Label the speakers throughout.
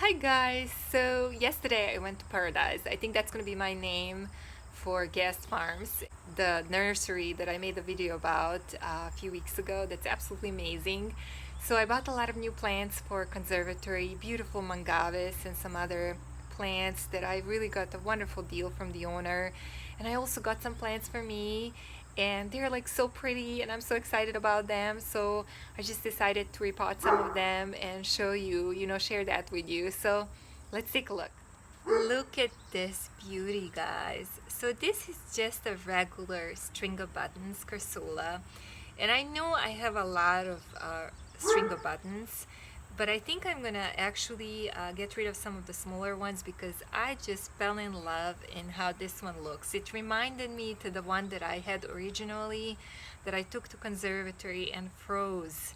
Speaker 1: Hi guys! So yesterday I went to Paradise. I think that's gonna be my name for Guest Farms, the nursery that I made a video about a few weeks ago. That's absolutely amazing. So I bought a lot of new plants for conservatory, beautiful mangaves and some other plants that I really got a wonderful deal from the owner. And I also got some plants for me, and they're like so pretty and I'm so excited about them. So I just decided to repot some of them and show you, share that with you. So let's take a look. Look at this beauty, guys. So this is just a regular string of buttons Crassula, and I know I have a lot of string of buttons, but I think I'm gonna actually get rid of some of the smaller ones because I just fell in love in how this one looks. It reminded me to the one that I had originally that I took to conservatory and froze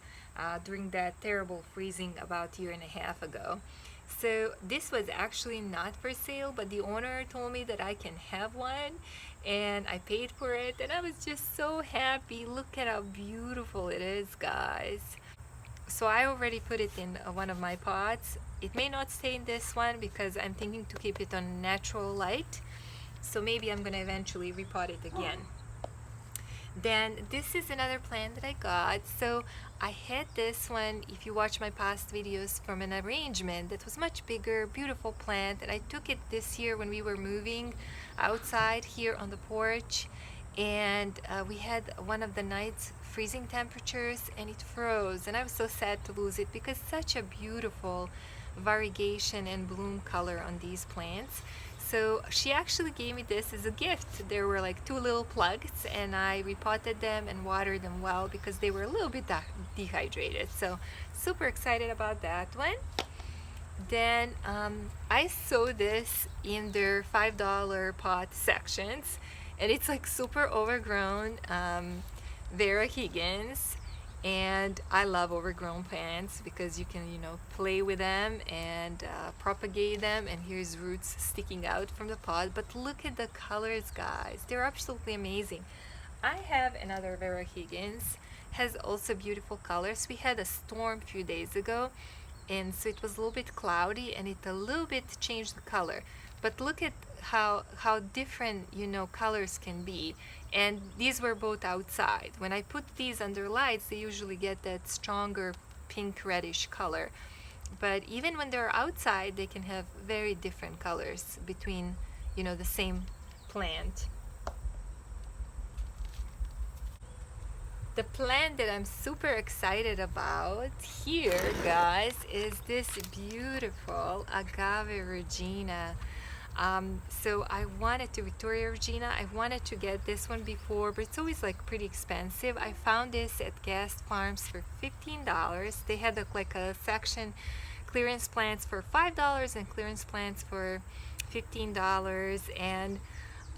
Speaker 1: during that terrible freezing about a year and a half ago. So this was actually not for sale, but the owner told me that I can have one, and I paid for it, and I was just so happy. Look at how beautiful it is, guys. So I already put it in one of my pots. It may not stay in this one because I'm thinking to keep it on natural light. So maybe I'm gonna eventually repot it again. Then this is another plant that I got. So I had this one, if you watch my past videos, from an arrangement that was much bigger, beautiful plant, and I took it this year when we were moving outside here on the porch, and we had one of the nights freezing temperatures and it froze, and I was so sad to lose it because such a beautiful variegation and bloom color on these plants. So she actually gave me this as a gift. There were like two little plugs, and I repotted them and watered them well because they were a little bit dehydrated. So super excited about that one. Then I saw this in their $5 pot sections, and it's like super overgrown Vera Higgins, and I love overgrown plants because you can play with them and propagate them, and here's roots sticking out from the pot. But look at the colors, guys, they're absolutely amazing. I have another Vera Higgins, has also beautiful colors. We had a storm a few days ago, and so it was a little bit cloudy and it a little bit changed the color, but look at how different colors can be. And these were both outside. When I put these under lights, they usually get that stronger pink reddish color, but even when they're outside they can have very different colors between the same plant. The plant that I'm super excited about here, guys, is this beautiful Agave Regina. So I wanted to Victoria Regina. I wanted to get this one before, but it's always like pretty expensive. I found this at Guest Farms for $15. They had like a section clearance plants for $5 and clearance plants for $15. And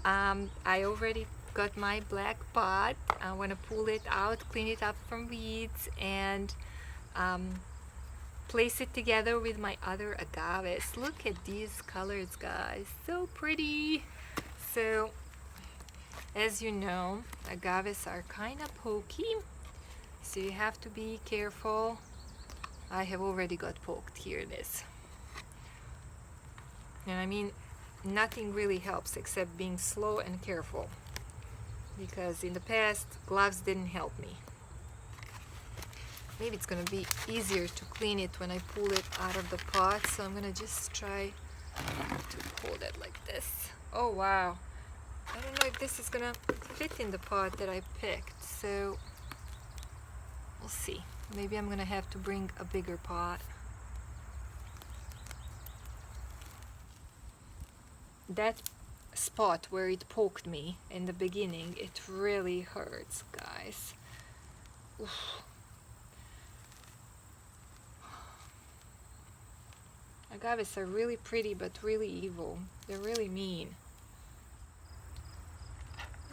Speaker 1: I already got my black pot. I want to pull it out, clean it up from weeds, and place it together with my other agaves. Look at these colors, guys, so pretty. So as you know, agaves are kind of pokey, so you have to be careful. I have already got poked. Here it is. And I mean, nothing really helps except being slow and careful, because in the past gloves didn't help me. Maybe it's gonna be easier to clean it when I pull it out of the pot, so I'm gonna just try to pull it like this. Oh wow, I don't know if this is gonna fit in the pot that I picked, so we'll see. Maybe I'm gonna have to bring a bigger pot. That spot where it poked me in the beginning, it really hurts, guys. Oof. Agaves are really pretty but really evil. They're really mean.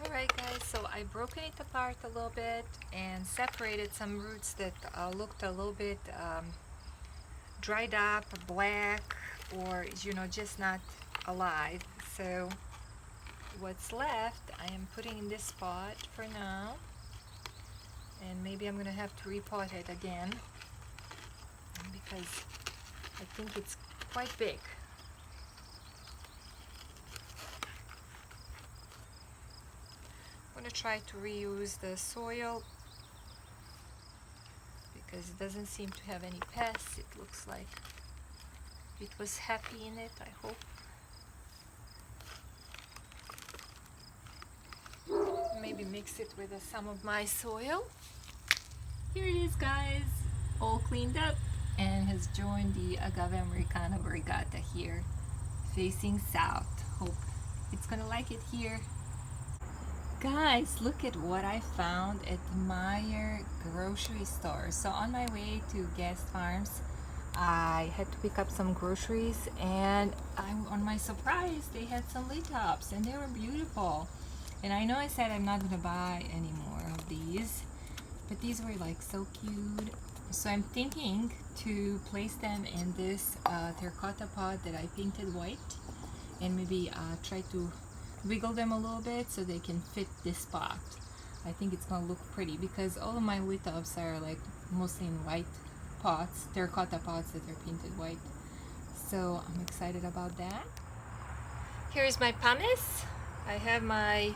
Speaker 1: Alright guys, so I've broken it apart a little bit and separated some roots that looked a little bit dried up, black, or just not alive. So what's left I am putting in this pot for now, and maybe I'm gonna have to repot it again because I think it's quite big. I'm going to try to reuse the soil because it doesn't seem to have any pests. It looks like it was happy in it, I hope. Maybe mix it with some of my soil. Here it is, guys, all cleaned up and has joined the Agave variegata here, facing south. Hope it's gonna like it here. Guys, look at what I found at my grocery store. So on my way to Guest Farms, I had to pick up some groceries, and on my surprise, they had some Lithops, and they were beautiful. And I know I said I'm not gonna buy any more of these, but these were like so cute. So I'm thinking to place them in this terracotta pot that I painted white, and maybe try to wiggle them a little bit so they can fit this pot. I think it's gonna look pretty because all of my Lithops are like mostly in white pots, terracotta pots that are painted white. So I'm excited about that. Here's my pumice. I have my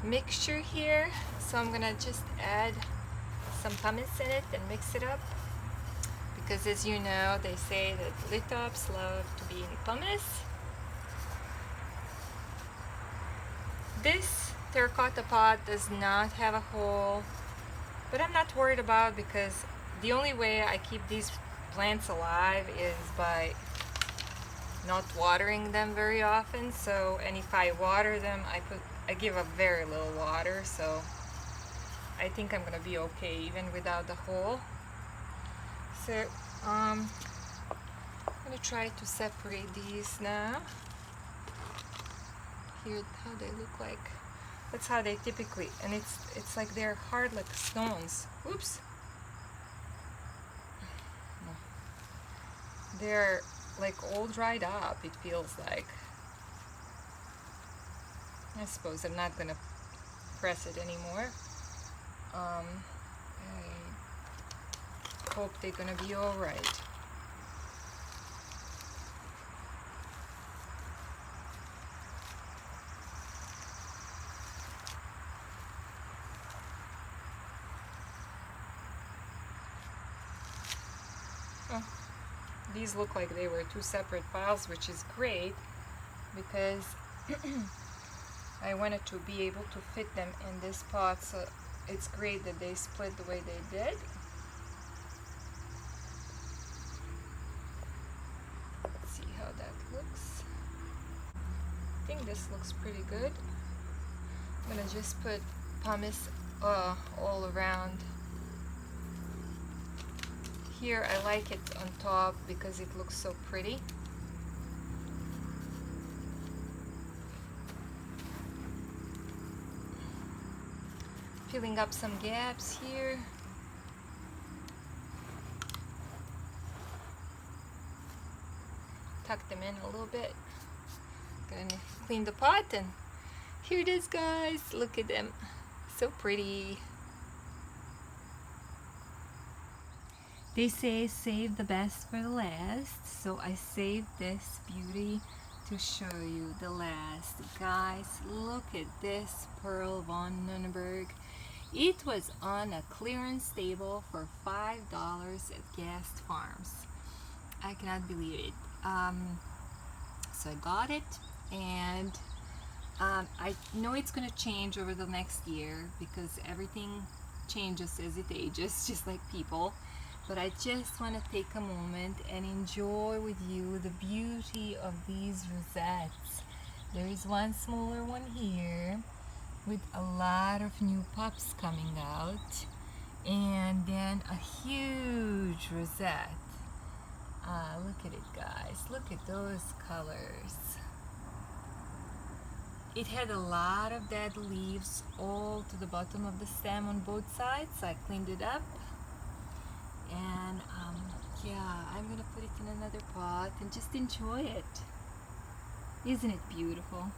Speaker 1: mixture here, so I'm gonna just add some pumice in it and mix it up, because as you know, they say that Lithops love to be in pumice. This terracotta pot does not have a hole, but I'm not worried about, because the only way I keep these plants alive is by not watering them very often. So, and if I water them, I give a very little water, so I think I'm gonna be okay even without the hole. So I'm gonna try to separate these now. Here how they look like. That's how they typically, and it's like they're hard like stones. Oops. They're like all dried up, it feels like. I suppose I'm not gonna press it anymore. I hope they're gonna be all right. Oh, these look like they were two separate piles, which is great because I wanted to be able to fit them in this pot, so it's great that they split the way they did. Let's see how that looks. I think this looks pretty good. I'm gonna just put pumice all around. Here I like it on top because it looks so pretty. Filling up some gaps here. Tuck them in a little bit. Gonna clean the pot, and here it is, guys. Look at them. So pretty. They say save the best for the last, so I saved this beauty to show you the last. Guys, look at this Perle Von Nurnberg. It was on a clearance table for $5 at Guest Farms. I cannot believe it. So I got it, and I know it's gonna change over the next year because everything changes as it ages, just like people. But I just want to take a moment and enjoy with you the beauty of these rosettes. There is one smaller one here with a lot of new pups coming out, and then a huge rosette. Look at it, guys. Look at those colors. It had a lot of dead leaves all to the bottom of the stem on both sides, so I cleaned it up. And yeah, I'm gonna put it in another pot and just enjoy it. Isn't it beautiful?